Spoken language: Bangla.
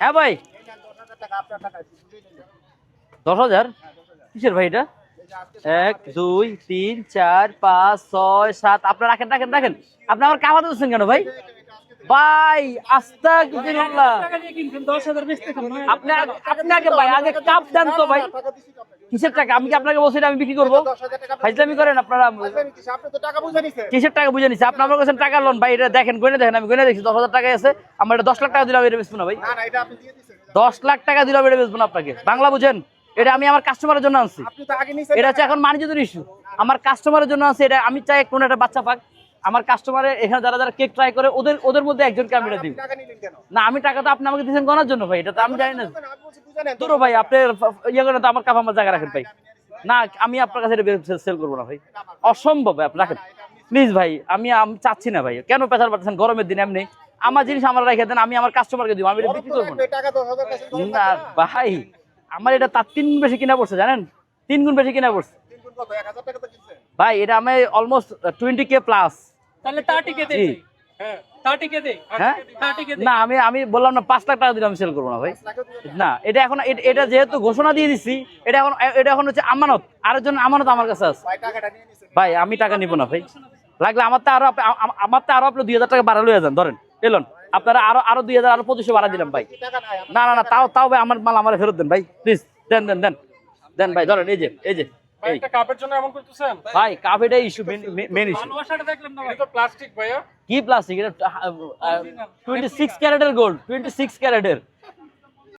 হ্যাঁ ভাই 10,000 কিসের ভাই এটা? 1 2 3 4 5 6 7 আপনারা রাখেন রাখেন রাখেন। আপনি আমার কামাতে দিচ্ছেন কেন ভাই? ভাই আস্তাগফিরুল্লাহ। আপনি আপনি আগে ভাই আগে কাপ দেন তো ভাই। কিসের টাকা? আমি কি আপনাকে বলছি আমি বিক্রি করবো? ফাইজলামি করেন আপনারা। কিসের টাকা বুঝে নিচ্ছে? আপনি আমার কাছে টাকা লোন ভাই, এটা দেখেন গয়না দেখেন, আমি গয়না দেখছি 10,000 টাকা আছে। আমার এটা 10 লাখ টাকা দিলাম, এটা বেচবো না ভাই। 10 লাখ টাকা দিলাম, এটা বেচবো না আপনাকে। বাংলা বুঝেন? এটা আমি আমার কাস্টমারের জন্য আনছি। এটা হচ্ছে এখন মানিজ্যের ইস্যু। আমার কাস্টমারের জন্য আছে এটা। আমি চাই কোন একটা বাচ্চা পাক। আমার কাস্টমারের এখানে যারা যারা কেক ট্রাই করে ওদের মধ্যে একজনকে আমি এটা দিব না। আমি টাকা তো আপনি আমাকে দিয়েছেন গনার জন্য ভাই, এটা তো আমি জানি না। তোর ভাই আপনি ইয়ে করেন তো, আমার কাপ আমার জায়গা রাখেন ভাই। না আমি আপনার কাছে এটা সেল করবো না ভাই, অসম্ভব ভাই। আপনি রাখেন প্লিজ ভাই। আমি চাচ্ছি না ভাই, কেন পেশার পাচ্ছেন গরমের দিনে? এমনি আমার জিনিস আমার রেখে দেন, আমি আমার কাস্টমারকে দিব, আমি এটা বিক্রি করবো না ভাই। আমার এটা তার 3 গুণ বেশি কিনা পড়ছে, জানেন? 3 গুণ বেশি কিনা পড়ছে ভাই। এটা আমি অলমোস্ট 20K প্লাস। তাহলে 30K দেই। হ্যাঁ 30K দেই। হ্যাঁ 30K দেই। না আমি বললাম না 5 লাখ টাকা দিলে আমি সেল করবো না ভাই। না এটা এখন এটা যেহেতু ঘোষণা দিয়ে দিচ্ছি, এটা এখন হচ্ছে আমানত। আরেকজন আমানত আমার কাছে আছে ভাই। আমি টাকা নিব না ভাই। লাগলে আমার তো আরো আপনি 2,000 টাকা বাড়া লইয়া যান, ধরেন এলন আপনারা আরো 2,000 আরো 2500 বাড়া দিলাম ভাই। না না না তাও ভাই আমার মাল আমার ফেরত দেন ভাই প্লিজ। দেন দেন দেন দেন ভাই। ধরেন এই যে ভাই একটা কাপের জন্য এমন করতেছেন? ভাই কাপ এটাই ইস্যু, মেন ইস্যু। ভালোবাসাটা দেখলাম না ভাই। এটা প্লাস্টিক ভাইয়া। কি প্লাস্টিক? এটা 26 ক্যারেটের গোল্ড, 26 ক্যারেটের।